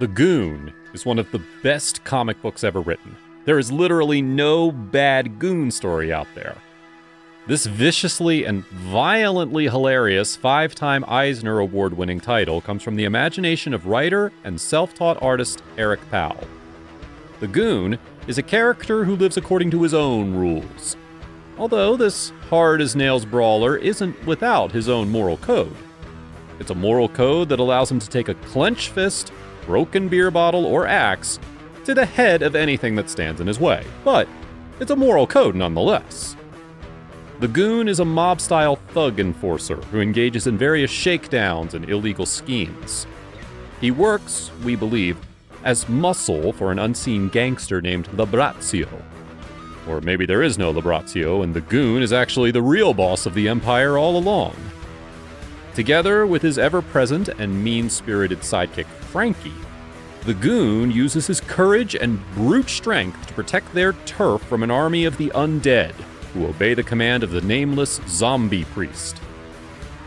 The Goon is one of the best comic books ever written. There is literally no bad Goon story out there. This viciously and violently hilarious 5-time Eisner Award-winning title comes from the imagination of writer and self-taught artist Eric Powell. The Goon is a character who lives according to his own rules. Although this hard-as-nails brawler isn't without his own moral code. It's a moral code that allows him to take a clenched fist, broken beer bottle, or axe to the head of anything that stands in his way. But it's a moral code nonetheless. The Goon is a mob-style thug enforcer who engages in various shakedowns and illegal schemes. He works, we believe, as muscle for an unseen gangster named Labrazio. Or maybe there is no Labrazio, and the Goon is actually the real boss of the Empire all along. Together with his ever-present and mean-spirited sidekick Frankie, the Goon uses his courage and brute strength to protect their turf from an army of the undead, who obey the command of the nameless zombie priest.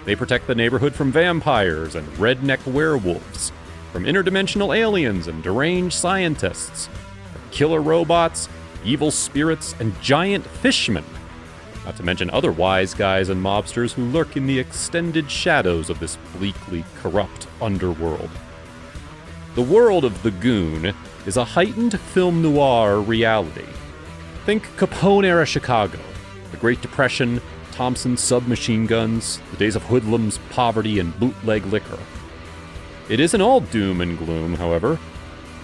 They protect the neighborhood from vampires and redneck werewolves, from interdimensional aliens and deranged scientists, from killer robots, evil spirits, and giant fishmen, not to mention other wise guys and mobsters who lurk in the extended shadows of this bleakly corrupt underworld. The world of the Goon is a heightened film noir reality. Think Capone-era Chicago, the Great Depression, Thompson submachine guns, the days of hoodlums, poverty, and bootleg liquor. It isn't all doom and gloom, however.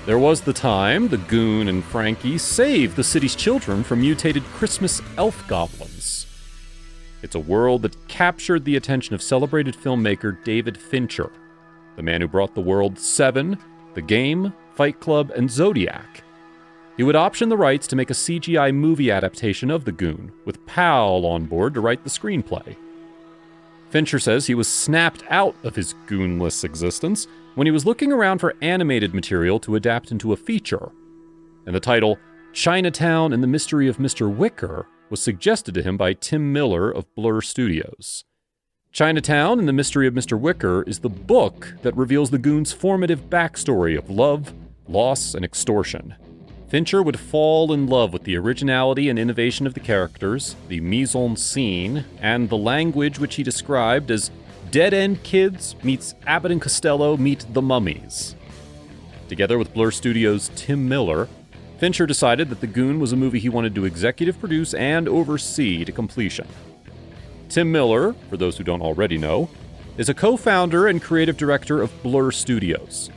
There was the time the Goon and Frankie saved the city's children from mutated Christmas elf goblins. It's a world that captured the attention of celebrated filmmaker David Fincher, the man who brought the world Seven, The Game, Fight Club, and Zodiac. He would option the rights to make a CGI movie adaptation of The Goon, with Powell on board to write the screenplay. Fincher says he was snapped out of his goonless existence when he was looking around for animated material to adapt into a feature, and the title Chinatown and the Mystery of Mr. Wicker was suggested to him by Tim Miller of Blur Studios. Chinatown and the Mystery of Mr. Wicker is the book that reveals the Goon's formative backstory of love, loss, and extortion. Fincher would fall in love with the originality and innovation of the characters, the mise-en-scene, and the language which he described as Dead-End Kids meets Abbott and Costello meet the Mummies. Together with Blur Studios' Tim Miller, Fincher decided that The Goon was a movie he wanted to executive produce and oversee to completion. Tim Miller, for those who don't already know, is a co-founder and creative director of Blur Studios.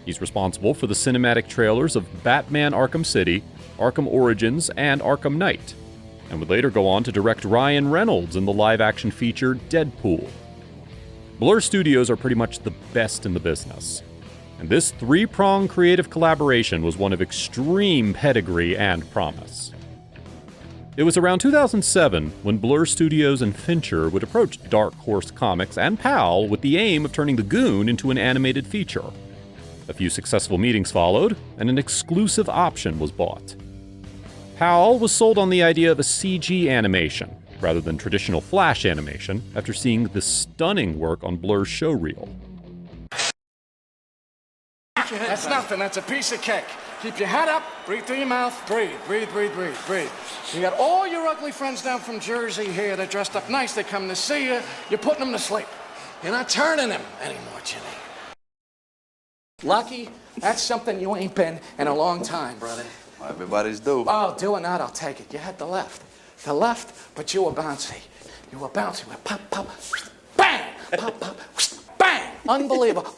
He's responsible for the cinematic trailers of Batman Arkham City, Arkham Origins, and Arkham Knight, and would later go on to direct Ryan Reynolds in the live-action feature Deadpool. Blur Studios are pretty much the best in the business, and this three-pronged creative collaboration was one of extreme pedigree and promise. It was around 2007 when Blur Studios and Fincher would approach Dark Horse Comics and Powell with the aim of turning The Goon into an animated feature. A few successful meetings followed, and an exclusive option was bought. Powell was sold on the idea of a CG animation, rather than traditional Flash animation, after seeing the stunning work on Blur's showreel. That's nothing, that's a piece of cake. Keep your head up, breathe through your mouth, breathe, breathe, breathe, breathe, breathe. You got all your ugly friends down from Jersey here, they're dressed up nice, they come to see you, you're putting them to sleep. You're not turning them anymore, Jimmy. Lucky, that's something you ain't been in a long time, brother. Well, everybody's due. Oh, doing that, I'll take it. You had the left. The left, but you were bouncy. You were bouncy with pop, pop, bang, pop, pop, bang. Unbelievable.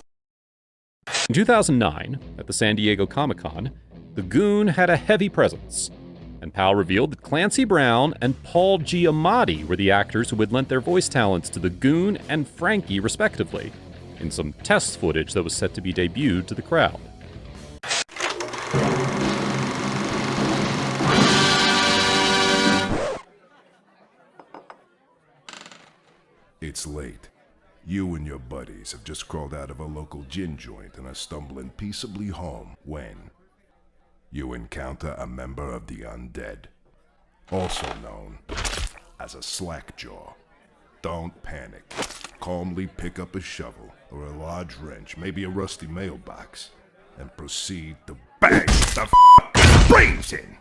In 2009, at the San Diego Comic-Con, The Goon had a heavy presence, and Powell revealed that Clancy Brown and Paul Giamatti were the actors who had lent their voice talents to The Goon and Frankie, respectively, in some test footage that was set to be debuted to the crowd. It's late. You and your buddies have just crawled out of a local gin joint and are stumbling peaceably home when you encounter a member of the undead, also known as a slackjaw. Don't panic. Calmly pick up a shovel or a large wrench, maybe a rusty mailbox, and proceed to bang the brains in.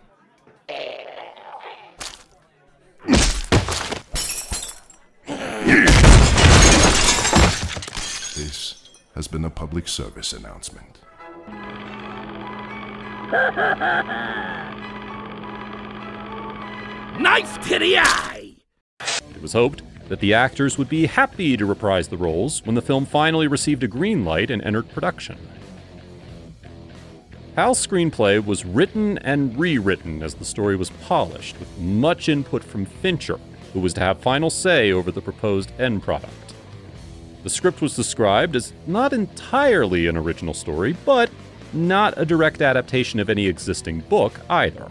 This has been a public service announcement. Knife to the eye! It was hoped that the actors would be happy to reprise the roles when the film finally received a green light and entered production. Powell's screenplay was written and rewritten as the story was polished, with much input from Fincher, who was to have final say over the proposed end product. The script was described as not entirely an original story, but not a direct adaptation of any existing book either.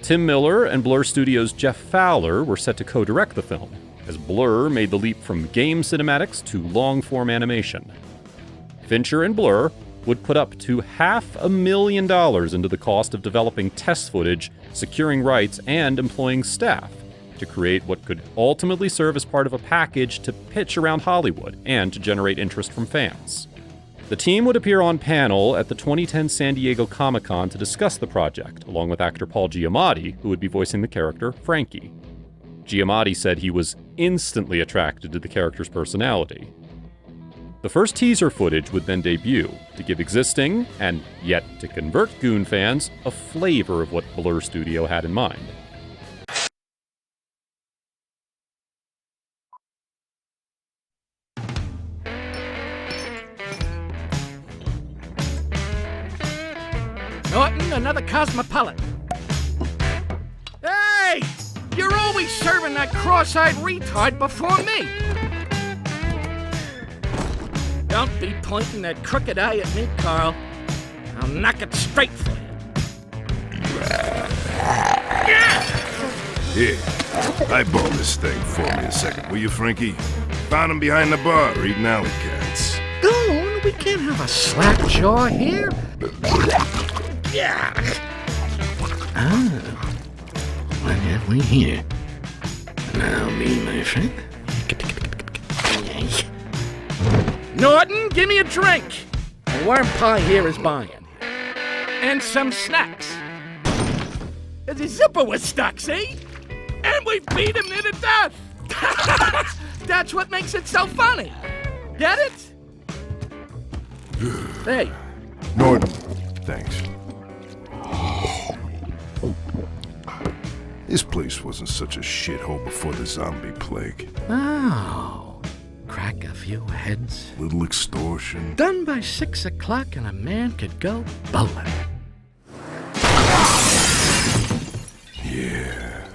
Tim Miller and Blur Studios' Jeff Fowler were set to co-direct the film, as Blur made the leap from game cinematics to long-form animation. Fincher and Blur would put up to $500,000 into the cost of developing test footage, securing rights, and employing staff to create what could ultimately serve as part of a package to pitch around Hollywood and to generate interest from fans. The team would appear on panel at the 2010 San Diego Comic-Con to discuss the project, along with actor Paul Giamatti, who would be voicing the character Frankie. Giamatti said he was instantly attracted to the character's personality. The first teaser footage would then debut to give existing, and yet to convert Goon fans, a flavor of what Blur Studio had in mind. Norton, another cosmopolitan. Hey! You're always serving that cross-eyed retard before me! Don't be pointing that crooked eye at me, Carl. I'll knock it straight for you. Here, eyeball this thing for me a second, will you, Frankie? Found him behind the bar, eating alley cats. Goon, we can't have a slack jaw here. Yeah. Ah. What have we here? Now me, my friend. Norton, give me a drink. A worm pie here is buying. And some snacks. The zipper was stuck, see? And we beat him to death. That's what makes it so funny. Get it? Hey. Norton, thanks. This place wasn't such a shithole before the zombie plague. Oh. Crack a few heads. Little extortion. Done by 6 o'clock and a man could go bowling. Yeah.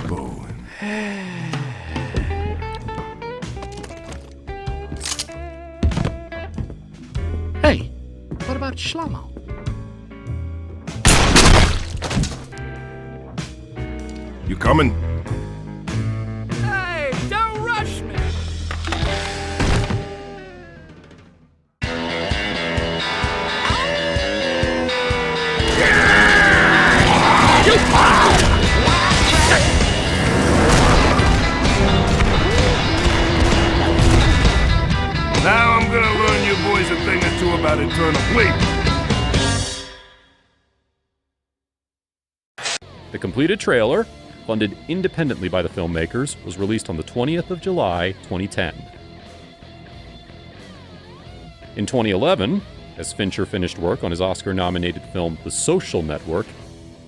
Bowling. Hey, what about Shlomo? You coming? Hey, don't rush me! Now I'm gonna learn you boys a thing or two about eternal bleed. The completed trailer, funded independently by the filmmakers, was released on the 20th of July, 2010. In 2011, as Fincher finished work on his Oscar-nominated film The Social Network,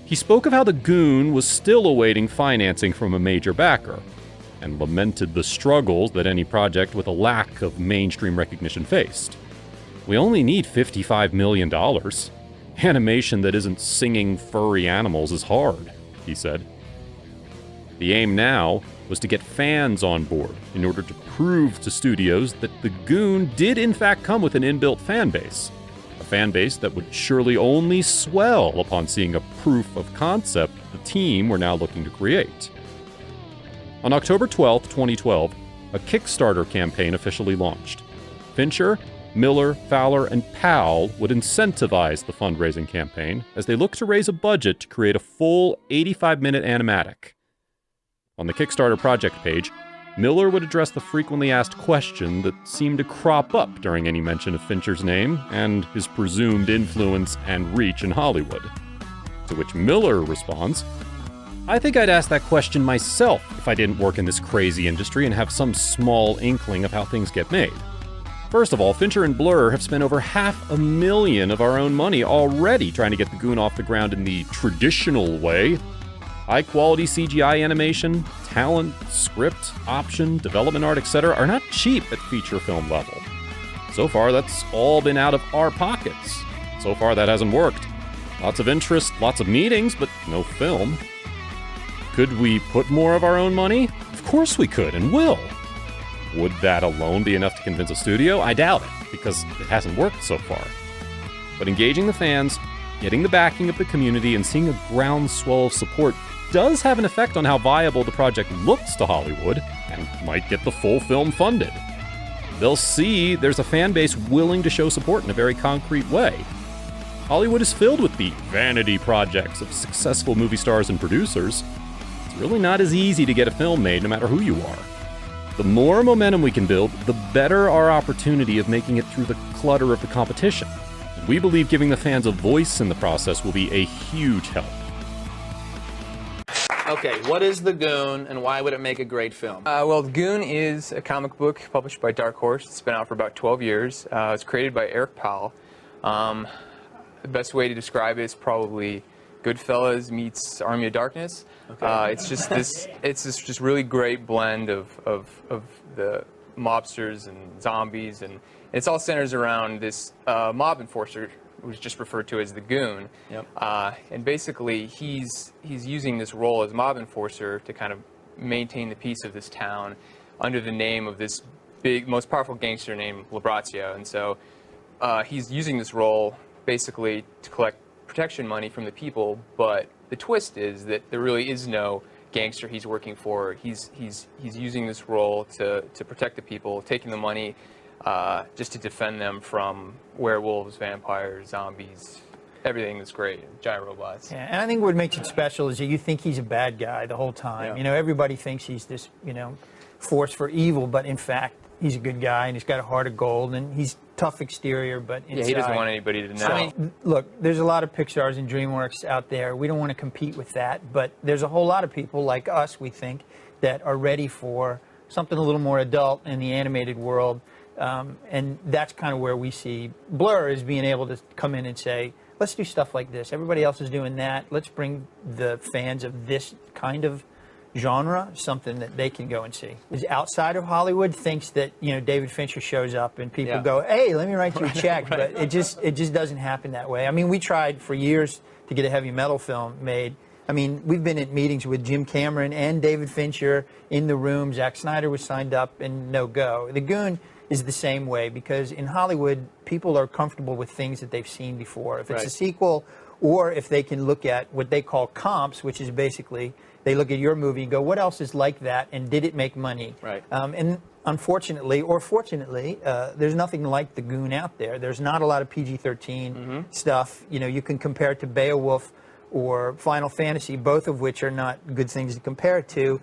he spoke of how The Goon was still awaiting financing from a major backer, and lamented the struggles that any project with a lack of mainstream recognition faced. We only need $55 million. Animation that isn't singing furry animals is hard, he said. The aim now was to get fans on board in order to prove to studios that The Goon did in fact come with an inbuilt fan base, a fan base that would surely only swell upon seeing a proof of concept the team were now looking to create. On October 12, 2012, a Kickstarter campaign officially launched. Fincher, Miller, Fowler, and Powell would incentivize the fundraising campaign as they looked to raise a budget to create a full 85-minute animatic. On the Kickstarter project page, Miller would address the frequently asked question that seemed to crop up during any mention of Fincher's name and his presumed influence and reach in Hollywood. To which Miller responds, "I think I'd ask that question myself if I didn't work in this crazy industry and have some small inkling of how things get made. First of all, Fincher and Blur have spent over $500,000 of our own money already trying to get the Goon off the ground in the traditional way. High-quality CGI animation, talent, script, option, development art, etc. are not cheap at feature film level. So far, that's all been out of our pockets. So far, that hasn't worked. Lots of interest, lots of meetings, but no film. Could we put more of our own money? Of course we could, and will. Would that alone be enough to convince a studio? I doubt it, because it hasn't worked so far. But engaging the fans, getting the backing of the community, and seeing a groundswell of support does have an effect on how viable the project looks to Hollywood, and might get the full film funded. They'll see there's a fan base willing to show support in a very concrete way. Hollywood is filled with the vanity projects of successful movie stars and producers. It's really not as easy to get a film made no matter who you are. The more momentum we can build, the better our opportunity of making it through the clutter of the competition. And we believe giving the fans a voice in the process will be a huge help." Okay, what is The Goon, and why would it make a great film? Well, The Goon is a comic book published by Dark Horse. It's been out for about 12 years. It's created by Eric Powell. The best way to describe it is probably Goodfellas meets Army of Darkness. Okay. It's this just really great blend of the mobsters and zombies, and it's all centers around this mob enforcer, who's just referred to as the Goon. Yep. And basically, he's using this role as mob enforcer to kind of maintain the peace of this town under the name of this big, most powerful gangster named Labrazio. And so he's using this role basically to collect protection money from the people, but the twist is that there really is no gangster he's working for. He's using this role to protect the people, taking the money just to defend them from werewolves, vampires, zombies, everything that's great, giant robots. Yeah, and I think what makes it special is that you think he's a bad guy the whole time. Yeah. You know, everybody thinks he's this, force for evil, but in fact, he's a good guy, and he's got a heart of gold, and he's tough exterior, but inside... Yeah, he doesn't want anybody to know. I mean, look, there's a lot of Pixars and DreamWorks out there. We don't want to compete with that, but there's a whole lot of people like us, we think, that are ready for something a little more adult in the animated world, and that's kind of where we see Blur as being able to come in and say, let's do stuff like this. Everybody else is doing that. Let's bring the fans of this kind of genre something that they can go and see. Outside of Hollywood thinks that David Fincher shows up and people go, hey, let me write you a check. Right. But it just doesn't happen that way. I mean, we tried for years to get a heavy metal film made. I mean, we've been at meetings with Jim Cameron and David Fincher in the room. Zack Snyder was signed up and no go. The Goon is the same way, because in Hollywood people are comfortable with things that they've seen before. If it's a sequel, or if they can look at what they call comps, which is basically they look at your movie and go, what else is like that, and did it make money? Right. And unfortunately, or fortunately, there's nothing like The Goon out there. There's not a lot of PG-13 stuff. You can compare it to Beowulf or Final Fantasy, both of which are not good things to compare it to.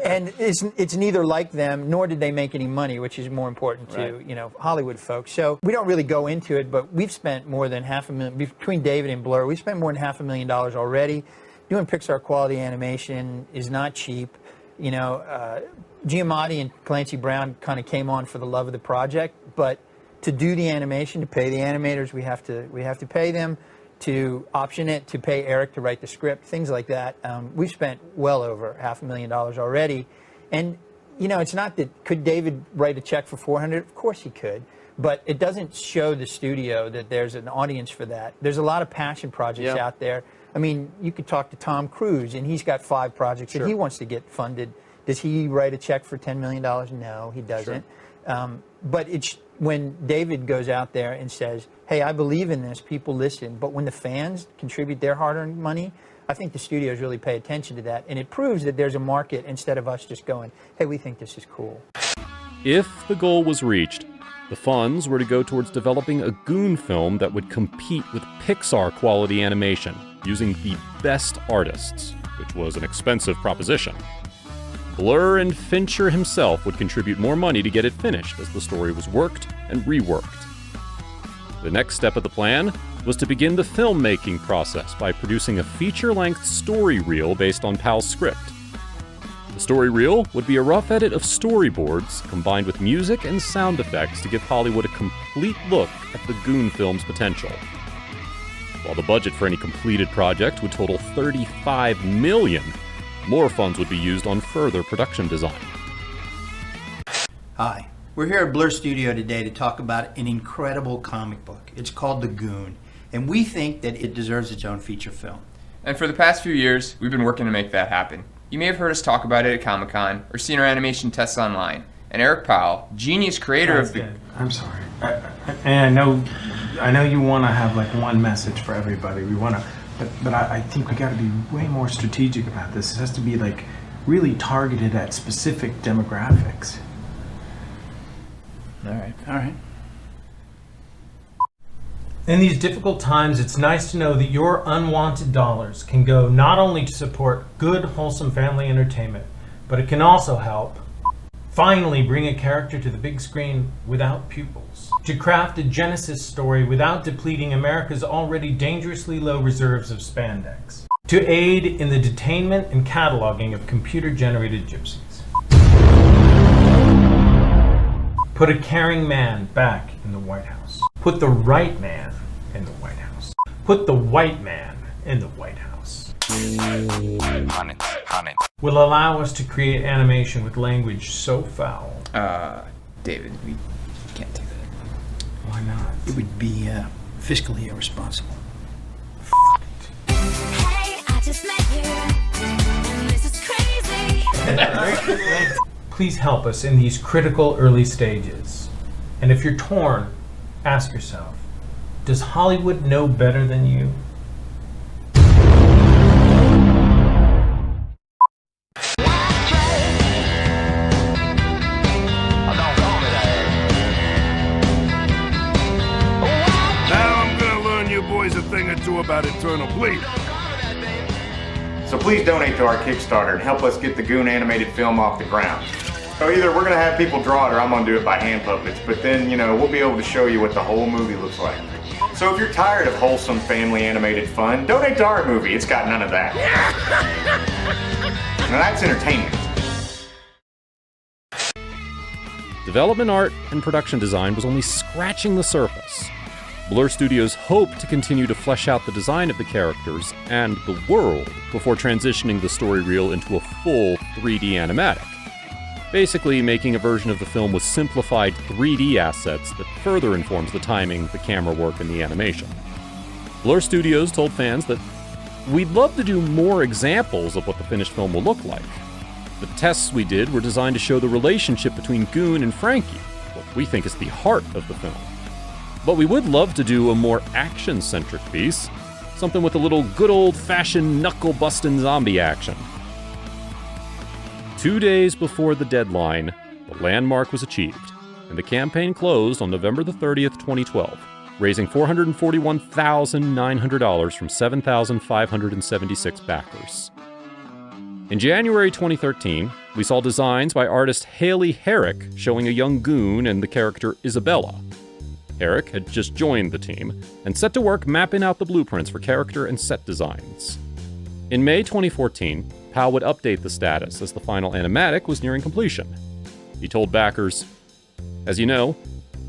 And it's neither like them, nor did they make any money, which is more important to Hollywood folks. So we don't really go into it, but we've spent more than $500,000 between David and Blur. We spent more than $500,000 already. Doing Pixar quality animation is not cheap. Giamatti and Clancy Brown kind of came on for the love of the project, but to do the animation, to pay the animators, we have to pay them. To option it, to pay Eric to write the script, things like that. We've spent well over $500,000 already. And, it's not that, could David write a check for $400,000? Of course he could. But it doesn't show the studio that there's an audience for that. There's a lot of passion projects out there. I mean, you could talk to Tom Cruise, and he's got 5 projects that he wants to get funded. Does he write a check for $10 million? No, he doesn't. But it's when David goes out there and says, hey, I believe in this, people listen. But when the fans contribute their hard-earned money, I think the studios really pay attention to that. And it proves that there's a market instead of us just going, hey, we think this is cool. If the goal was reached, the funds were to go towards developing a Goon film that would compete with Pixar-quality animation, using the best artists, which was an expensive proposition. Blur and Fincher himself would contribute more money to get it finished as the story was worked and reworked. The next step of the plan was to begin the filmmaking process by producing a feature-length story reel based on Powell's script. The story reel would be a rough edit of storyboards combined with music and sound effects to give Hollywood a complete look at the Goon film's potential. While the budget for any completed project would total $35 million, more funds would be used on further production design. Hi, we're here at Blur Studio today to talk about an incredible comic book. It's called The Goon, and we think that it deserves its own feature film. And for the past few years, we've been working to make that happen. You may have heard us talk about it at Comic-Con or seen our animation tests online. And Eric Powell, genius creator of the... I'm sorry. And I know you want to have like one message for everybody. We want to, but I think we got to be way more strategic about this. It has to be like really targeted at specific demographics. All right. In these difficult times, it's nice to know that your unwanted dollars can go not only to support good, wholesome family entertainment, but it can also help finally bring a character to the big screen without pupils, to craft a Genesis story without depleting America's already dangerously low reserves of spandex, to aid in the detainment and cataloging of computer-generated gypsies. Put a caring man back in the White House. Put the right man in the White House. Put the white man in the White House. Will allow us to create animation with language so foul. David, we can't do that. Why not? It would be fiscally irresponsible. Hey, I just met you, and this is crazy. Please help us in these critical early stages. And if you're torn, ask yourself, does Hollywood know better than you? About Eternal Bleed. So please donate to our Kickstarter and help us get the Goon animated film off the ground. So either we're gonna have people draw it or I'm gonna do it by hand puppets, but then, we'll be able to show you what the whole movie looks like. So if you're tired of wholesome family animated fun, donate to our movie. It's got none of that. Now that's entertainment. Development art and production design was only scratching the surface. Blur Studios hoped to continue to flesh out the design of the characters and the world before transitioning the story reel into a full 3D animatic, basically making a version of the film with simplified 3D assets that further informs the timing, the camera work, and the animation. Blur Studios told fans that, "We'd love to do more examples of what the finished film will look like. The tests we did were designed to show the relationship between Goon and Frankie, what we think is the heart of the film. But we would love to do a more action-centric piece, something with a little good old-fashioned knuckle-busting zombie action." 2 days before the deadline, the landmark was achieved, and the campaign closed on November the 30th, 2012, raising $441,900 from 7,576 backers. In January 2013, we saw designs by artist Haley Herrick showing a young Goon and the character Isabella. Herrick had just joined the team and set to work mapping out the blueprints for character and set designs. In May 2014, Powell would update the status as the final animatic was nearing completion. He told backers, "As you know,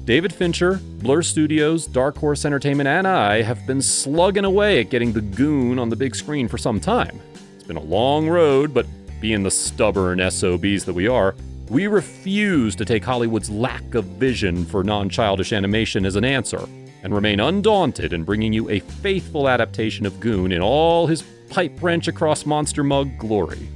David Fincher, Blur Studios, Dark Horse Entertainment, and I have been slugging away at getting the Goon on the big screen for some time. It's been a long road, but being the stubborn SOBs that we are, we refuse to take Hollywood's lack of vision for non-childish animation as an answer, and remain undaunted in bringing you a faithful adaptation of Goon in all his pipe wrench across monster mug glory.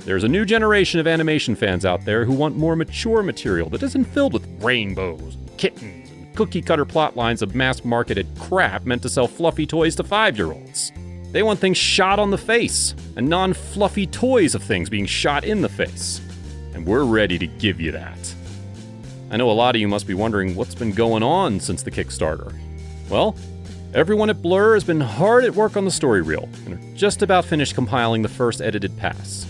There's a new generation of animation fans out there who want more mature material that isn't filled with rainbows, and kittens, and cookie-cutter plot lines of mass-marketed crap meant to sell fluffy toys to 5-year-olds. They want things shot on the face, and non-fluffy toys of things being shot in the face. And we're ready to give you that." I know a lot of you must be wondering what's been going on since the Kickstarter. Well, everyone at Blur has been hard at work on the story reel, and are just about finished compiling the first edited pass.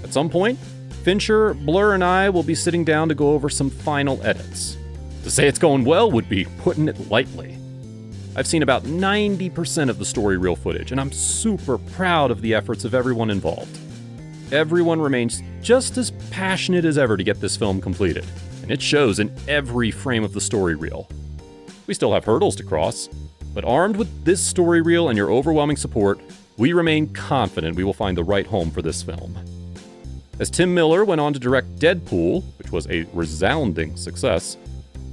At some point, Fincher, Blur, and I will be sitting down to go over some final edits. To say it's going well would be putting it lightly. I've seen about 90% of the story reel footage, and I'm super proud of the efforts of everyone involved. Everyone remains just as passionate as ever to get this film completed, and it shows in every frame of the story reel. We still have hurdles to cross, but armed with this story reel and your overwhelming support, we remain confident we will find the right home for this film. As Tim Miller went on to direct Deadpool, which was a resounding success,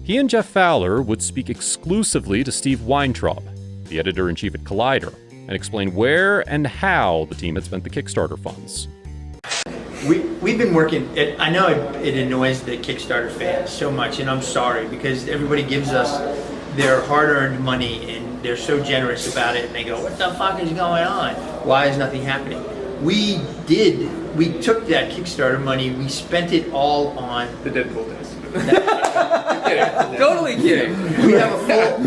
he and Jeff Fowler would speak exclusively to Steve Weintraub, the editor-in-chief at Collider, and explain where and how the team had spent the Kickstarter funds. We've been working, I know it annoys the Kickstarter fans so much, and I'm sorry, because everybody gives us their hard-earned money, and they're so generous about it, and they go, what the fuck is going on? Why is nothing happening? We took that Kickstarter money, we spent it all on The Deadpool days. Totally kidding.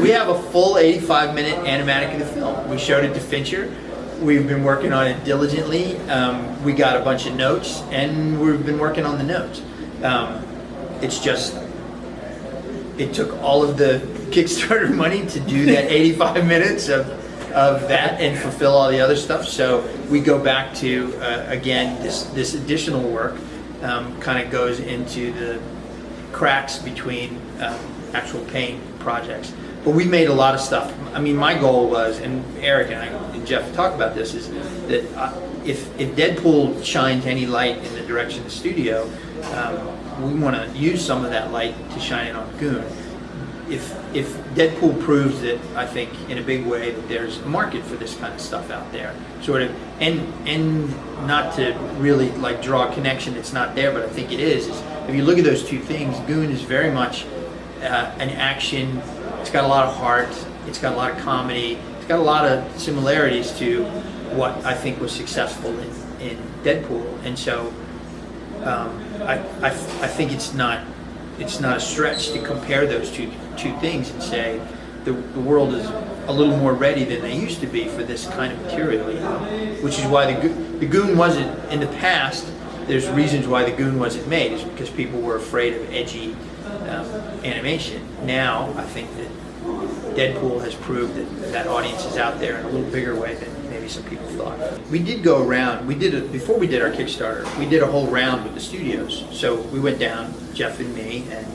We have a full 85-minute animatic of the film. We showed it to Fincher. We've been working on it diligently. We got a bunch of notes, and we've been working on the notes. It's just, it took all of the Kickstarter money to do that 85 minutes of that and fulfill all the other stuff. So we go back to, again, this additional work kind of goes into the cracks between actual paying projects. But we made a lot of stuff. I mean, my goal was, and Eric and Jeff talk about this, is that if Deadpool shines any light in the direction of the studio, we want to use some of that light to shine it on Goon. If Deadpool proves that, I think, in a big way, that there's a market for this kind of stuff out there, sort of, and not to really like draw a connection that's not there, but I think it is if you look at those two things, Goon is very much an action. It's got a lot of heart. It's got a lot of comedy. It's got a lot of similarities to what I think was successful in Deadpool, and so I think it's not a stretch to compare those two things and say the world is a little more ready than they used to be for this kind of material, you know? Which is why the Goon wasn't, in the past, there's reasons why the Goon wasn't made, is because people were afraid of edgy animation. Now, I think that Deadpool has proved that audience is out there in a little bigger way than maybe some people thought. We did go around, before we did our Kickstarter, we did a whole round with the studios. So we went down, Jeff and me, and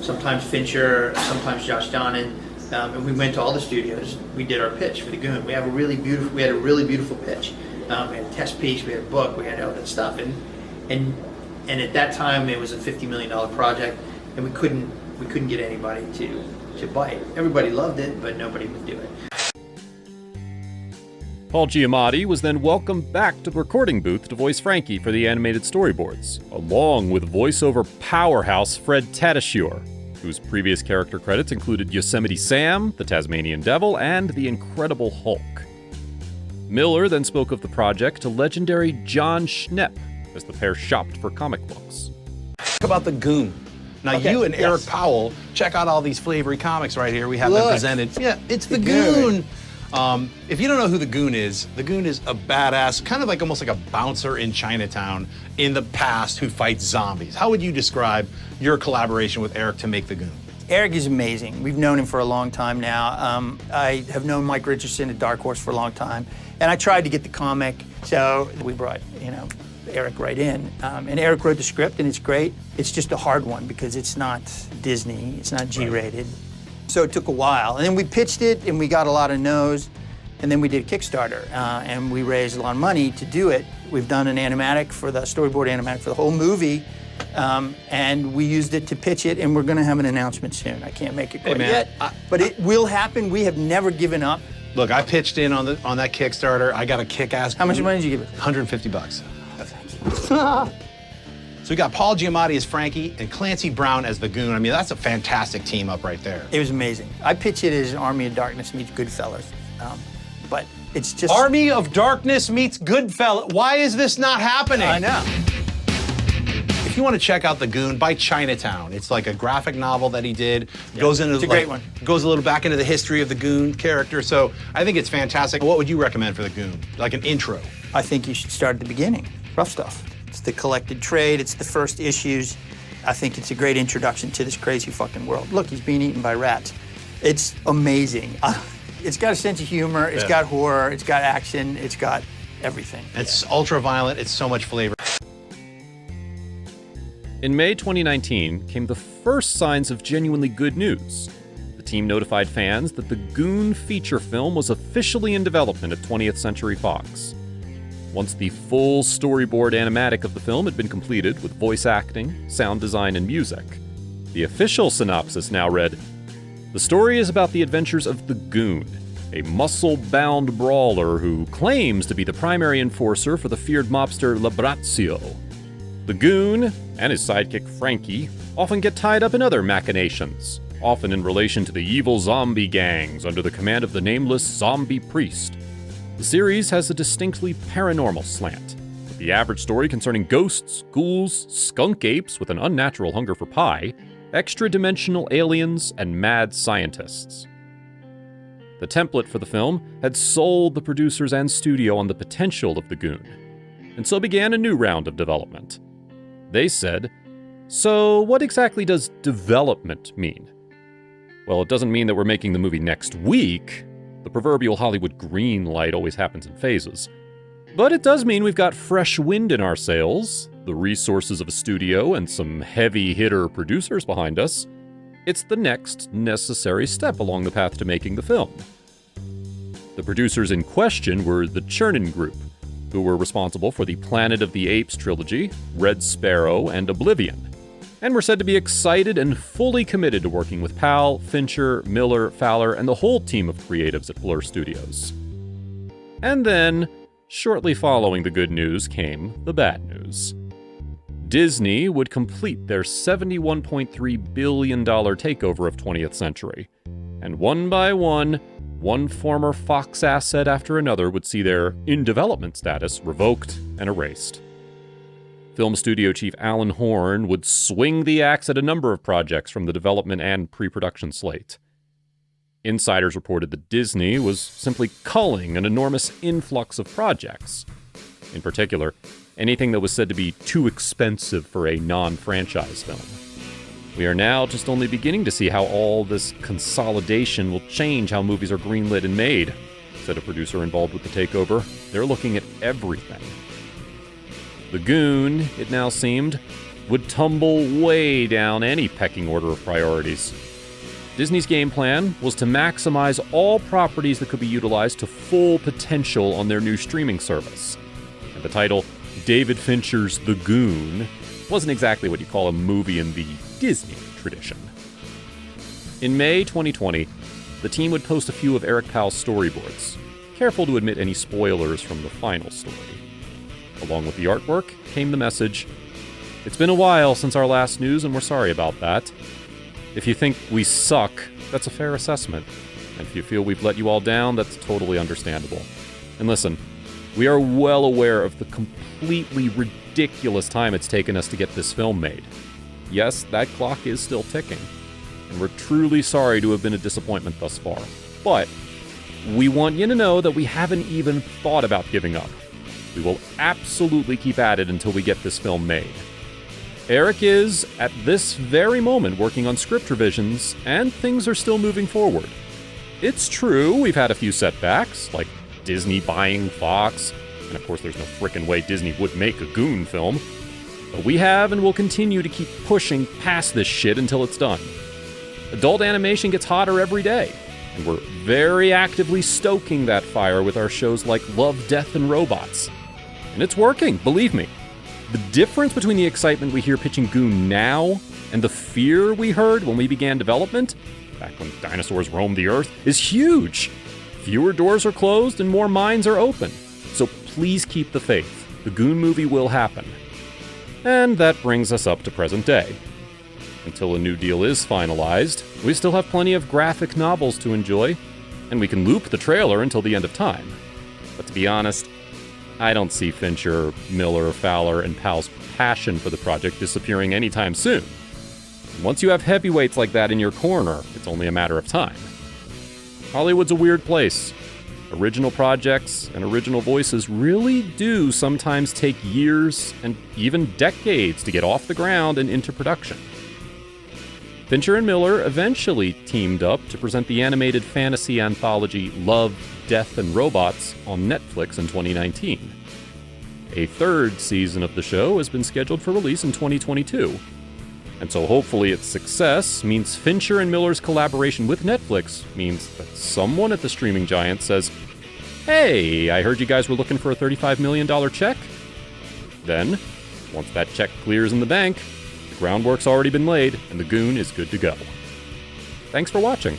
sometimes Fincher, sometimes Josh Donnan, and we went to all the studios. We did our pitch for the Goon. We had a really beautiful pitch. We had a test piece, we had a book, we had all that stuff, and at that time it was a $50 million project, and we couldn't get anybody to bite. Everybody loved it, but nobody would do it. Paul Giamatti was then welcomed back to the recording booth to voice Frankie for the animated storyboards, along with voiceover powerhouse Fred Tatasciore, whose previous character credits included Yosemite Sam, the Tasmanian Devil, and the Incredible Hulk. Miller then spoke of the project to legendary Jon Schnepp as the pair shopped for comic books. Talk about the Goon. Now, you and Eric Powell, check out all these flavory comics right here. We have them presented. Yeah, it's the Goon. If you don't know who the Goon is a badass, kind of like almost like a bouncer in Chinatown in the past who fights zombies. How would you describe your collaboration with Eric to make the Goon? Eric is amazing. We've known him for a long time now. I have known Mike Richardson at Dark Horse for a long time, and I tried to get the comic, so we brought, Eric right in. And Eric wrote the script, and it's great. It's just a hard one because it's not Disney, it's not G-rated. So it took a while. And then we pitched it, and we got a lot of no's, and then we did Kickstarter, and we raised a lot of money to do it. We've done an animatic for the storyboard animatic for the whole movie, and we used it to pitch it, and we're gonna have an announcement soon. I can't make it quite yet, but it will happen. We have never given up. Look, I pitched in on that Kickstarter. I got a kick-ass. How much money did you give us? $150. So we got Paul Giamatti as Frankie and Clancy Brown as the Goon. I mean, that's a fantastic team up right there. It was amazing. I pitch it as Army of Darkness meets Goodfellas, but it's just... Army of Darkness meets Goodfellas. Why is this not happening? I know. If you want to check out The Goon by Chinatown, it's like a graphic novel that he did. Yeah, it's a great one. Goes a little back into the history of the Goon character. So I think it's fantastic. What would you recommend for the Goon? Like an intro? I think you should start at the beginning. Rough stuff. It's the collected trade. It's the first issues. I think it's a great introduction to this crazy fucking world. Look, he's being eaten by rats. It's amazing. It's got a sense of humor. It's got horror. It's got action. It's got everything. It's ultra violent. It's so much flavor. In May 2019 came the first signs of genuinely good news. The team notified fans that the Goon feature film was officially in development at 20th Century Fox. Once the full storyboard animatic of the film had been completed with voice acting, sound design, and music, the official synopsis now read, "The story is about the adventures of the Goon, a muscle-bound brawler who claims to be the primary enforcer for the feared mobster Labrazio. The Goon and his sidekick Frankie often get tied up in other machinations, often in relation to the evil zombie gangs under the command of the nameless zombie priest. The series has a distinctly paranormal slant, with the average story concerning ghosts, ghouls, skunk apes with an unnatural hunger for pie, extra-dimensional aliens, and mad scientists." The template for the film had sold the producers and studio on the potential of the Goon, and so began a new round of development. They said, "So what exactly does development mean?" Well, it doesn't mean that we're making the movie next week. The proverbial Hollywood green light always happens in phases. But it does mean we've got fresh wind in our sails, the resources of a studio, and some heavy-hitter producers behind us. It's the next necessary step along the path to making the film. The producers in question were the Chernin Group, who were responsible for the Planet of the Apes trilogy, Red Sparrow, and Oblivion, and were said to be excited and fully committed to working with Powell, Fincher, Miller, Fowler, and the whole team of creatives at Blur Studios. And then, shortly following the good news came the bad news. Disney would complete their $71.3 billion takeover of 20th Century, and one by one former Fox asset after another would see their in-development status revoked and erased. Film studio chief Alan Horn would swing the axe at a number of projects from the development and pre-production slate. Insiders reported that Disney was simply culling an enormous influx of projects. In particular, anything that was said to be too expensive for a non-franchise film. We are now just only beginning to see how all this consolidation will change how movies are greenlit and made, said a producer involved with the takeover. They're looking at everything. The Goon, it now seemed, would tumble way down any pecking order of priorities. Disney's game plan was to maximize all properties that could be utilized to full potential on their new streaming service. And the title, David Fincher's The Goon, wasn't exactly what you call a movie in the Disney tradition. In May 2020, the team would post a few of Eric Powell's storyboards, careful to admit any spoilers from the final story. Along with the artwork came the message, "It's been a while since our last news and we're sorry about that. If you think we suck, that's a fair assessment. And if you feel we've let you all down, that's totally understandable. And listen, we are well aware of the completely ridiculous time it's taken us to get this film made. Yes, that clock is still ticking, and we're truly sorry to have been a disappointment thus far. But we want you to know that we haven't even thought about giving up. We will absolutely keep at it until we get this film made. Eric is, at this very moment, working on script revisions, and things are still moving forward. It's true, we've had a few setbacks, like Disney buying Fox, and of course there's no frickin' way Disney would make a Goon film. But we have and will continue to keep pushing past this shit until it's done. Adult animation gets hotter every day, and we're very actively stoking that fire with our shows like Love, Death, and Robots. And it's working, believe me. The difference between the excitement we hear pitching Goon now and the fear we heard when we began development, back when dinosaurs roamed the earth, is huge. Fewer doors are closed and more minds are open. So please keep the faith. The Goon movie will happen. And that brings us up to present day. Until a new deal is finalized, we still have plenty of graphic novels to enjoy, and we can loop the trailer until the end of time. But to be honest, I don't see Fincher, Miller, Fowler, and Powell's passion for the project disappearing anytime soon. And once you have heavyweights like that in your corner, it's only a matter of time. Hollywood's a weird place. Original projects and original voices really do sometimes take years and even decades to get off the ground and into production. Fincher and Miller eventually teamed up to present the animated fantasy anthology Love, Death, and Robots on Netflix in 2019. A third season of the show has been scheduled for release in 2022. And so hopefully its success means Fincher and Miller's collaboration with Netflix means that someone at the streaming giant says, "Hey, I heard you guys were looking for a $35 million check?" Then, once that check clears in the bank, the groundwork's already been laid and the Goon is good to go. Thanks for watching.